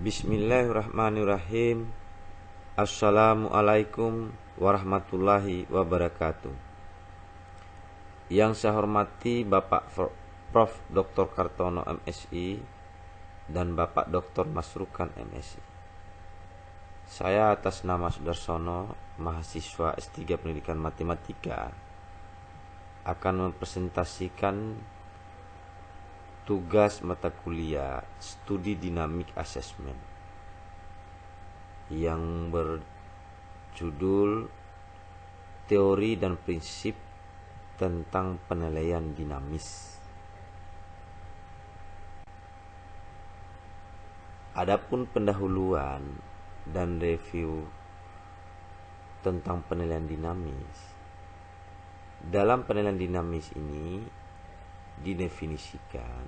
Bismillahirrahmanirrahim. Assalamualaikum warahmatullahi wabarakatuh. Yang saya hormati Bapak Prof. Dr. Kartono MSI dan Bapak Dr. Masrukan MSI. Saya atas nama Sudarsono, mahasiswa S3 Pendidikan Matematika, akan mempresentasikan tugas mata kuliah Studi Dinamik Assessment yang berjudul Teori dan Prinsip tentang Penilaian Dinamis. Adapun pendahuluan dan review tentang penilaian dinamis. Dalam penilaian dinamis ini didefinisikan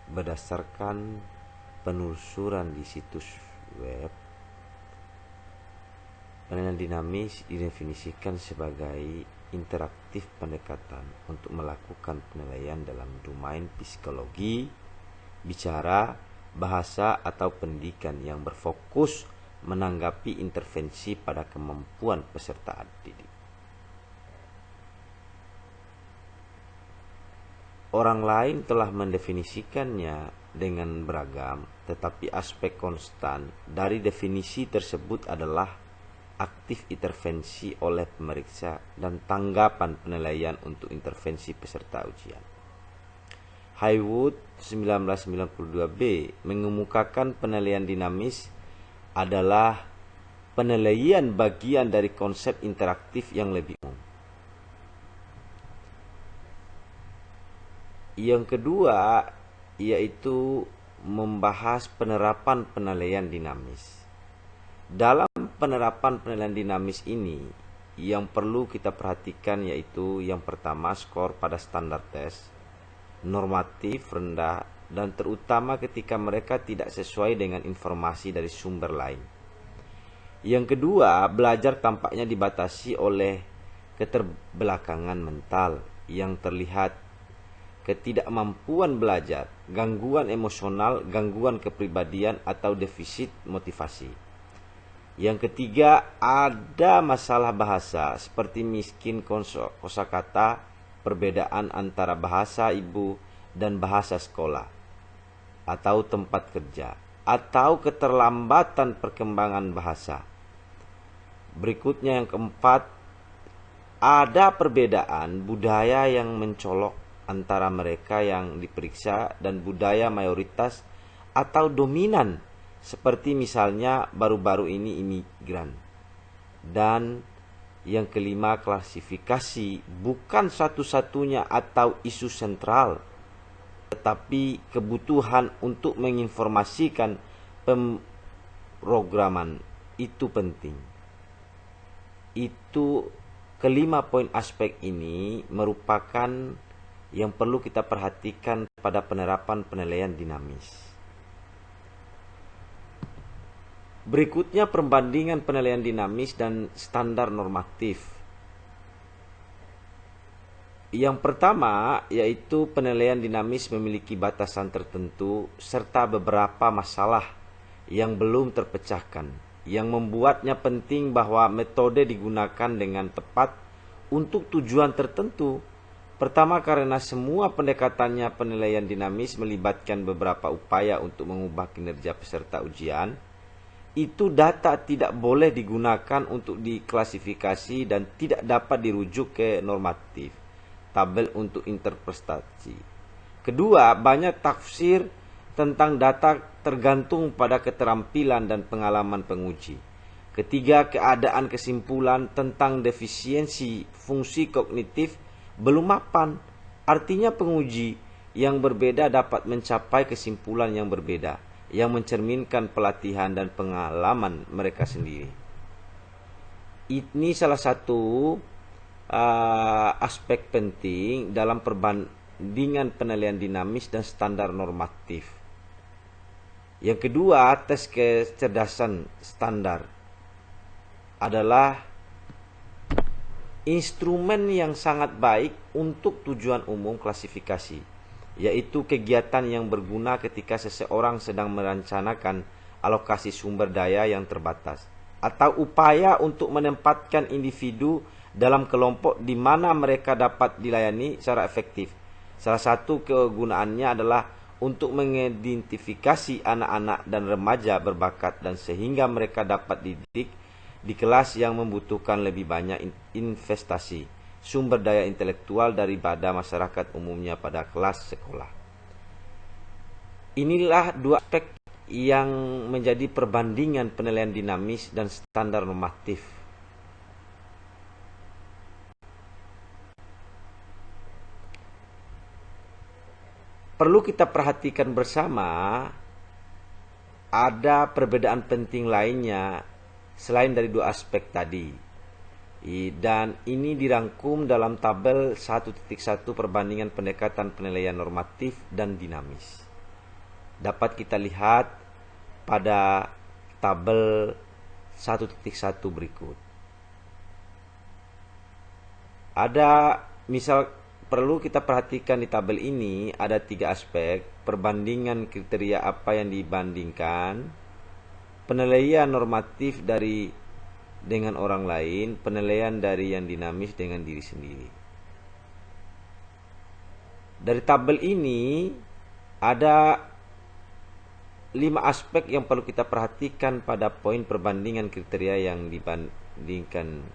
berdasarkan penelusuran di situs web. Penilaian dinamis didefinisikan sebagai interaktif pendekatan untuk melakukan penilaian dalam domain psikologi, bicara, bahasa atau pendidikan yang berfokus menanggapi intervensi pada kemampuan peserta didik. Orang lain telah mendefinisikannya dengan beragam, tetapi aspek konstan dari definisi tersebut adalah aktif intervensi oleh pemeriksa dan tanggapan penilaian untuk intervensi peserta ujian. Haywood 1992b mengemukakan penilaian dinamis adalah penilaian bagian dari konsep interaktif yang lebih umum. Yang kedua yaitu membahas penerapan penilaian dinamis. Dalam penerapan penilaian dinamis ini yang perlu kita perhatikan yaitu yang pertama, skor pada standar tes normatif rendah dan terutama ketika mereka tidak sesuai dengan informasi dari sumber lain. Yang kedua, belajar tampaknya dibatasi oleh keterbelakangan mental yang terlihat, ketidakmampuan belajar, gangguan emosional, gangguan kepribadian atau defisit motivasi. Yang ketiga, ada masalah bahasa seperti miskin kosakata, perbedaan antara bahasa ibu dan bahasa sekolah atau tempat kerja, atau keterlambatan perkembangan bahasa. Berikutnya yang keempat, ada perbedaan budaya yang mencolok antara mereka yang diperiksa dan budaya mayoritas atau dominan, seperti misalnya baru-baru ini imigran. Dan yang kelima, klasifikasi bukan satu-satunya atau isu sentral, tetapi kebutuhan untuk menginformasikan pemrograman itu penting. Itu kelima poin aspek ini merupakan yang perlu kita perhatikan pada penerapan penilaian dinamis. Berikutnya perbandingan penilaian dinamis dan standar normatif. Yang pertama yaitu penilaian dinamis memiliki batasan tertentu serta beberapa masalah yang belum terpecahkan, yang membuatnya penting bahwa metode digunakan dengan tepat untuk tujuan tertentu. Pertama, karena semua pendekatannya penilaian dinamis melibatkan beberapa upaya untuk mengubah kinerja peserta ujian. Itu data tidak boleh digunakan untuk diklasifikasi dan tidak dapat dirujuk ke normatif, tabel untuk interpretasi. Kedua, banyak tafsir tentang data tergantung pada keterampilan dan pengalaman penguji. Ketiga, keadaan kesimpulan tentang defisiensi fungsi kognitif belum mapan, artinya penguji yang berbeda dapat mencapai kesimpulan yang berbeda, yang mencerminkan pelatihan dan pengalaman mereka sendiri. Ini salah satu aspek penting dalam perbandingan penilaian dinamis dan standar normatif. Yang kedua, tes kecerdasan standar adalah instrumen yang sangat baik untuk tujuan umum klasifikasi, yaitu kegiatan yang berguna ketika seseorang sedang merencanakan alokasi sumber daya yang terbatas, atau upaya untuk menempatkan individu dalam kelompok di mana mereka dapat dilayani secara efektif. Salah satu kegunaannya adalah untuk mengidentifikasi anak-anak dan remaja berbakat dan sehingga mereka dapat dididik di kelas yang membutuhkan lebih banyak investasi sumber daya intelektual daripada masyarakat umumnya pada kelas sekolah. Inilah dua aspek yang menjadi perbandingan penilaian dinamis dan standar normatif. Perlu kita perhatikan bersama, ada perbedaan penting lainnya selain dari dua aspek tadi. Dan ini dirangkum dalam tabel 1.1 perbandingan pendekatan penilaian normatif dan dinamis. Dapat kita lihat pada tabel 1.1 berikut. Ada perlu kita perhatikan di tabel ini ada 3 aspek: perbandingan kriteria apa yang dibandingkan, penilaian normatif dengan orang lain, penilaian dari yang dinamis dengan diri sendiri. Dari tabel ini ada 5 aspek yang perlu kita perhatikan pada poin perbandingan kriteria yang dibandingkan.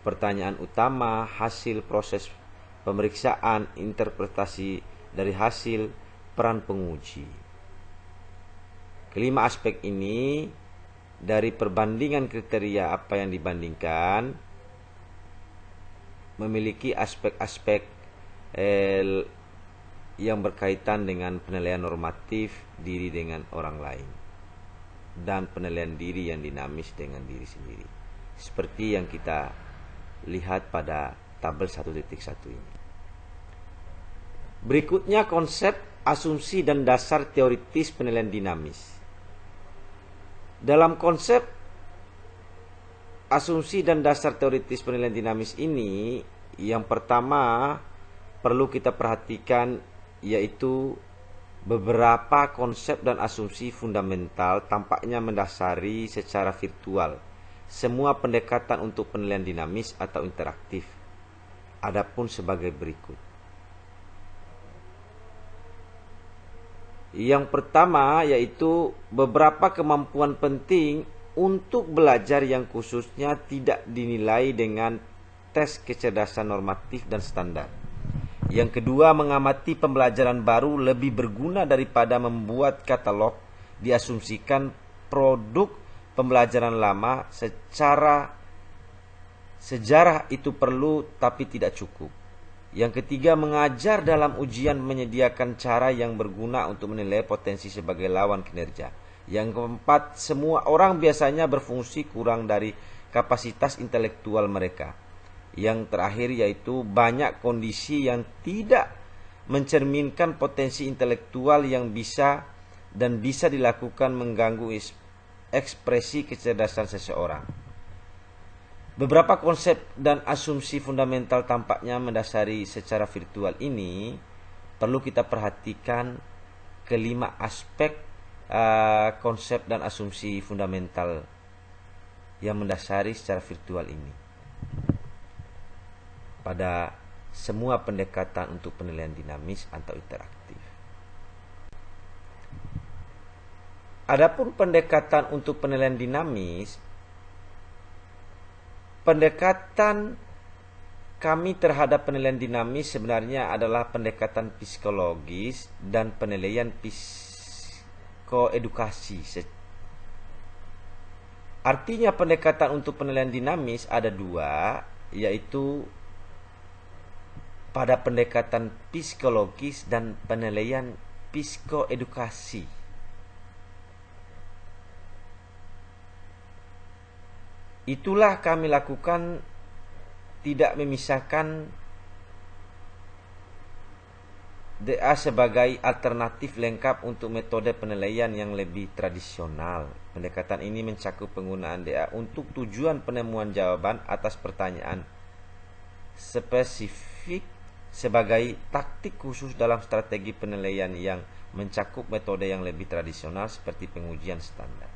Pertanyaan utama, hasil proses pemeriksaan, interpretasi dari hasil, peran penguji. Kelima aspek ini dari perbandingan kriteria apa yang dibandingkan memiliki aspek-aspek yang berkaitan dengan penilaian normatif diri dengan orang lain dan penilaian diri yang dinamis dengan diri sendiri, seperti yang kita lihat pada tabel 1.1 ini. Berikutnya konsep, asumsi dan dasar teoritis penilaian dinamis. Dalam konsep asumsi dan dasar teoritis penilaian dinamis ini, yang pertama perlu kita perhatikan yaitu beberapa konsep dan asumsi fundamental tampaknya mendasari secara virtual semua pendekatan untuk penilaian dinamis atau interaktif. Adapun sebagai berikut. Yang pertama yaitu beberapa kemampuan penting untuk belajar yang khususnya tidak dinilai dengan tes kecerdasan normatif dan standar. Yang kedua, mengamati pembelajaran baru lebih berguna daripada membuat katalog. Diasumsikan produk pembelajaran lama secara sejarah itu perlu tapi tidak cukup. Yang ketiga, mengajar dalam ujian menyediakan cara yang berguna untuk menilai potensi sebagai lawan kinerja. Yang keempat, semua orang biasanya berfungsi kurang dari kapasitas intelektual mereka. Yang terakhir yaitu banyak kondisi yang tidak mencerminkan potensi intelektual yang bisa dilakukan mengganggu ekspresi kecerdasan seseorang. Beberapa konsep dan asumsi fundamental tampaknya mendasari secara virtual ini. Perlu kita perhatikan kelima aspek konsep dan asumsi fundamental yang mendasari secara virtual ini pada semua pendekatan untuk penilaian dinamis atau interaktif. Adapun pendekatan untuk penilaian dinamis, pendekatan kami terhadap penilaian dinamis sebenarnya adalah pendekatan psikologis dan penilaian psikoedukasi. Artinya pendekatan untuk penilaian dinamis ada 2, yaitu pada pendekatan psikologis dan penilaian psikoedukasi. Itulah kami lakukan, tidak memisahkan DA sebagai alternatif lengkap untuk metode penilaian yang lebih tradisional. Pendekatan ini mencakup penggunaan DA untuk tujuan penemuan jawaban atas pertanyaan spesifik sebagai taktik khusus dalam strategi penilaian yang mencakup metode yang lebih tradisional seperti pengujian standar.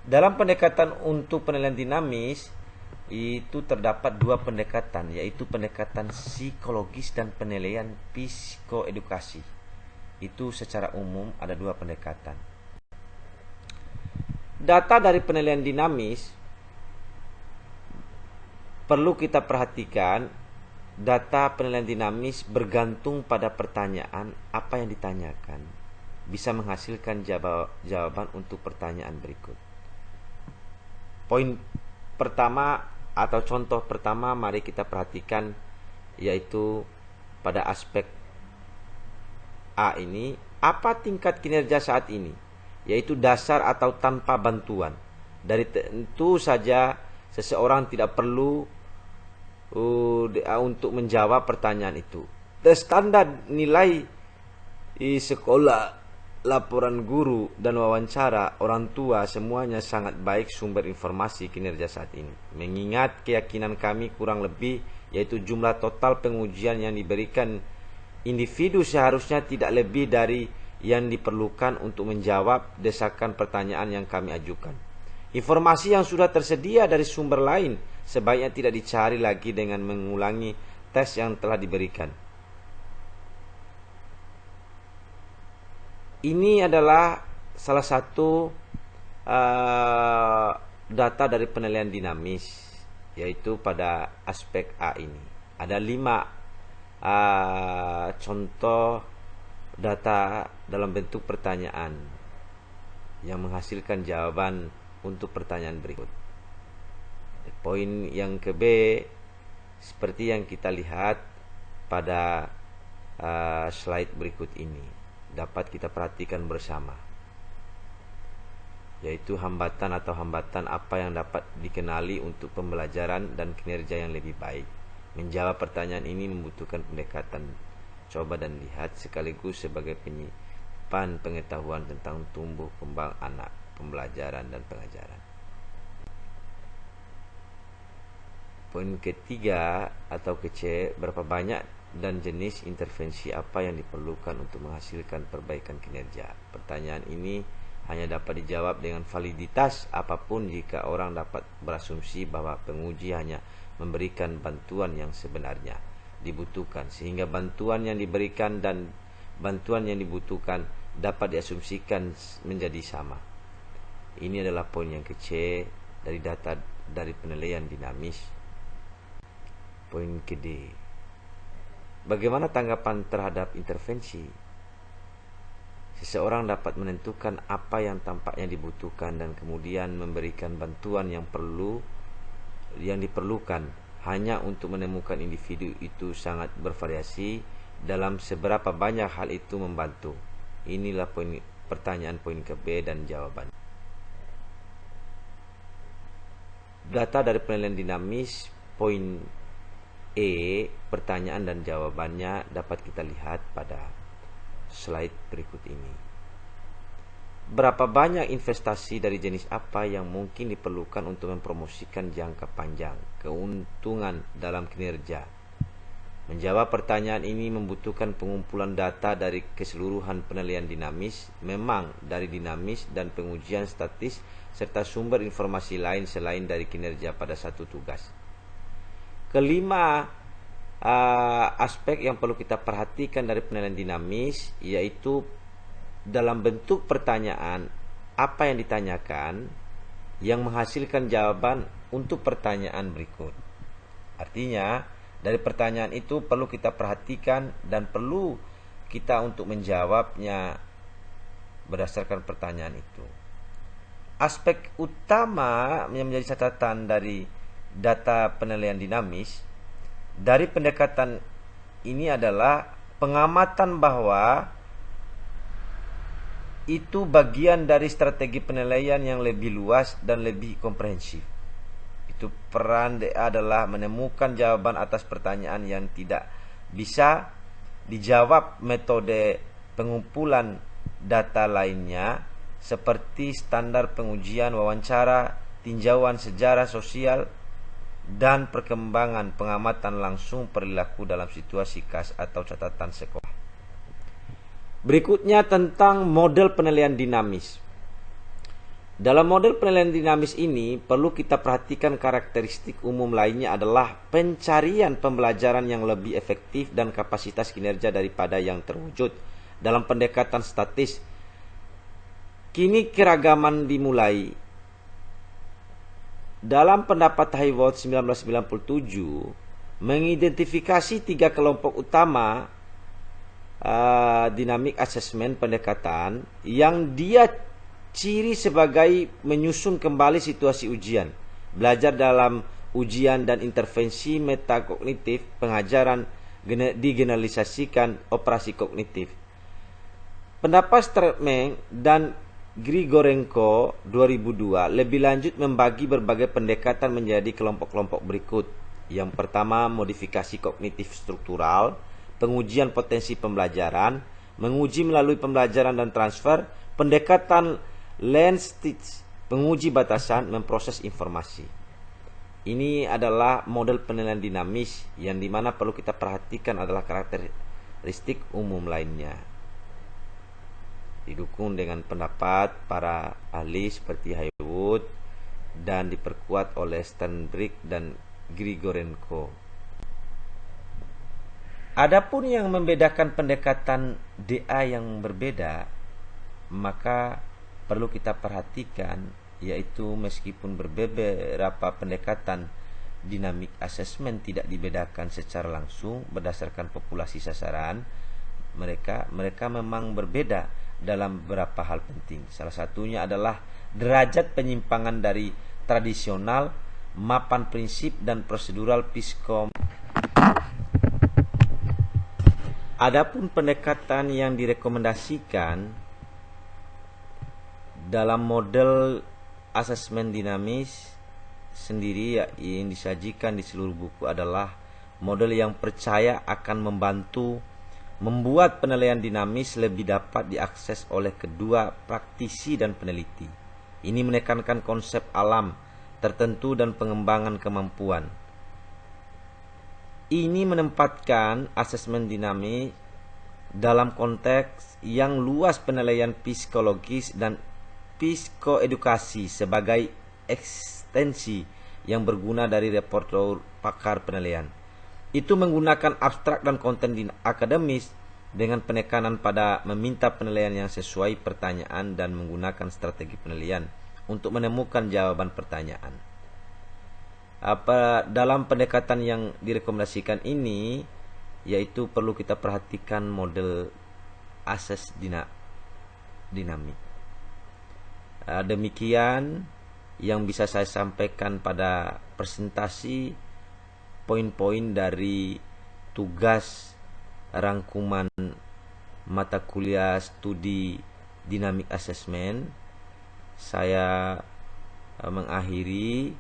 Dalam pendekatan untuk penilaian dinamis itu terdapat dua pendekatan, yaitu pendekatan psikologis dan penilaian psikoedukasi. Itu secara umum ada dua pendekatan. Data dari penilaian dinamis perlu kita perhatikan. Data penilaian dinamis bergantung pada pertanyaan apa yang ditanyakan, bisa menghasilkan jawaban untuk pertanyaan berikut. Poin pertama atau contoh pertama mari kita perhatikan, yaitu pada aspek A ini, apa tingkat kinerja saat ini, yaitu dasar atau tanpa bantuan. Dari tentu saja seseorang tidak perlu untuk menjawab pertanyaan itu. Standar nilai di sekolah, laporan guru, dan wawancara orang tua semuanya sangat baik sumber informasi kinerja saat ini. Mengingat keyakinan kami kurang lebih, yaitu jumlah total pengujian yang diberikan individu seharusnya tidak lebih dari yang diperlukan untuk menjawab desakan pertanyaan yang kami ajukan. Informasi yang sudah tersedia dari sumber lain sebaiknya tidak dicari lagi dengan mengulangi tes yang telah diberikan. Ini adalah salah satu data dari penilaian dinamis, yaitu pada aspek A ini. Ada 5 contoh data dalam bentuk pertanyaan yang menghasilkan jawaban untuk pertanyaan berikut. Poin yang ke B, seperti yang kita lihat pada slide berikut ini, dapat kita perhatikan bersama, yaitu hambatan apa yang dapat dikenali untuk pembelajaran dan kinerja yang lebih baik. Menjawab pertanyaan ini membutuhkan pendekatan coba dan lihat sekaligus sebagai penyimpan pengetahuan tentang tumbuh kembang anak, pembelajaran dan pengajaran. Poin ketiga atau ke C, berapa banyak dan jenis intervensi apa yang diperlukan untuk menghasilkan perbaikan kinerja. Pertanyaan ini hanya dapat dijawab dengan validitas apapun jika orang dapat berasumsi bahwa penguji hanya memberikan bantuan yang sebenarnya dibutuhkan, sehingga bantuan yang diberikan dan bantuan yang dibutuhkan dapat diasumsikan menjadi sama. Ini adalah poin yang ke C dari data dari penilaian dinamis. Poin ke D, bagaimana tanggapan terhadap intervensi? Seseorang dapat menentukan apa yang tampaknya dibutuhkan dan kemudian memberikan bantuan yang diperlukan. Hanya untuk menemukan individu itu sangat bervariasi dalam seberapa banyak hal itu membantu. Inilah pertanyaan poin ke B dan jawaban. Data dari penilaian dinamis poin E, pertanyaan dan jawabannya dapat kita lihat pada slide berikut ini. Berapa banyak investasi dari jenis apa yang mungkin diperlukan untuk mempromosikan jangka panjang keuntungan dalam kinerja? Menjawab pertanyaan ini membutuhkan pengumpulan data dari keseluruhan penilaian dinamis, memang dari dinamis dan pengujian statis serta sumber informasi lain selain dari kinerja pada satu tugas. Kelima aspek yang perlu kita perhatikan dari penilaian dinamis, yaitu dalam bentuk pertanyaan apa yang ditanyakan yang menghasilkan jawaban untuk pertanyaan berikut. Artinya dari pertanyaan itu perlu kita perhatikan dan perlu kita untuk menjawabnya berdasarkan pertanyaan itu. Aspek utama yang menjadi catatan dari data penilaian dinamis dari pendekatan ini adalah pengamatan bahwa itu bagian dari strategi penilaian yang lebih luas dan lebih komprehensif. Itu peran DA adalah menemukan jawaban atas pertanyaan yang tidak bisa dijawab metode pengumpulan data lainnya seperti standar pengujian, wawancara, tinjauan sejarah sosial, dan perkembangan pengamatan langsung perilaku dalam situasi khas atau catatan sekolah. Berikutnya tentang model penilaian dinamis. Dalam model penilaian dinamis ini perlu kita perhatikan karakteristik umum lainnya adalah pencarian pembelajaran yang lebih efektif dan kapasitas kinerja daripada yang terwujud dalam pendekatan statis. Kini keragaman dimulai. Dalam pendapat Hayward 1997 mengidentifikasi 3 kelompok utama dynamic assessment pendekatan yang dia ciri sebagai menyusun kembali situasi ujian, belajar dalam ujian dan intervensi metakognitif, pengajaran digeneralisasikan, operasi kognitif. Pendapat Stratman dan Grigorenko 2002 lebih lanjut membagi berbagai pendekatan menjadi kelompok-kelompok berikut. Yang pertama, modifikasi kognitif struktural, pengujian potensi pembelajaran, menguji melalui pembelajaran dan transfer, pendekatan Lenstich, penguji batasan, memproses informasi. Ini adalah model penilaian dinamis yang dimana perlu kita perhatikan adalah karakteristik umum lainnya. Didukung dengan pendapat para ahli seperti Hayward dan diperkuat oleh Sternberg dan Grigorenko. Adapun yang membedakan pendekatan DA yang berbeda, maka perlu kita perhatikan, yaitu meskipun beberapa pendekatan dynamic assessment tidak dibedakan secara langsung berdasarkan populasi sasaran, mereka memang berbeda dalam beberapa hal penting. Salah satunya adalah derajat penyimpangan dari tradisional, mapan prinsip dan prosedural piskom. Adapun pendekatan yang direkomendasikan dalam model asesmen dinamis sendiri yang disajikan di seluruh buku adalah model yang percaya akan membantu membuat penilaian dinamis lebih dapat diakses oleh kedua praktisi dan peneliti. Ini menekankan konsep alam tertentu dan pengembangan kemampuan. Ini menempatkan asesmen dinamis dalam konteks yang luas penilaian psikologis dan psikoedukasi sebagai ekstensi yang berguna dari repertoire pakar penilaian. Itu menggunakan abstrak dan konten akademis dengan penekanan pada meminta penilaian yang sesuai pertanyaan dan menggunakan strategi penilaian untuk menemukan jawaban pertanyaan. Dalam pendekatan yang direkomendasikan ini, yaitu perlu kita perhatikan model ases dinamik. Demikian yang bisa saya sampaikan pada presentasi poin-poin dari tugas rangkuman mata kuliah studi dynamic assessment. Saya mengakhiri.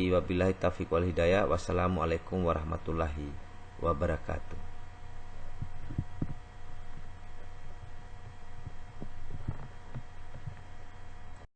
Wabillahi taufiq wal hidayah. Wassalamualaikum warahmatullahi wabarakatuh.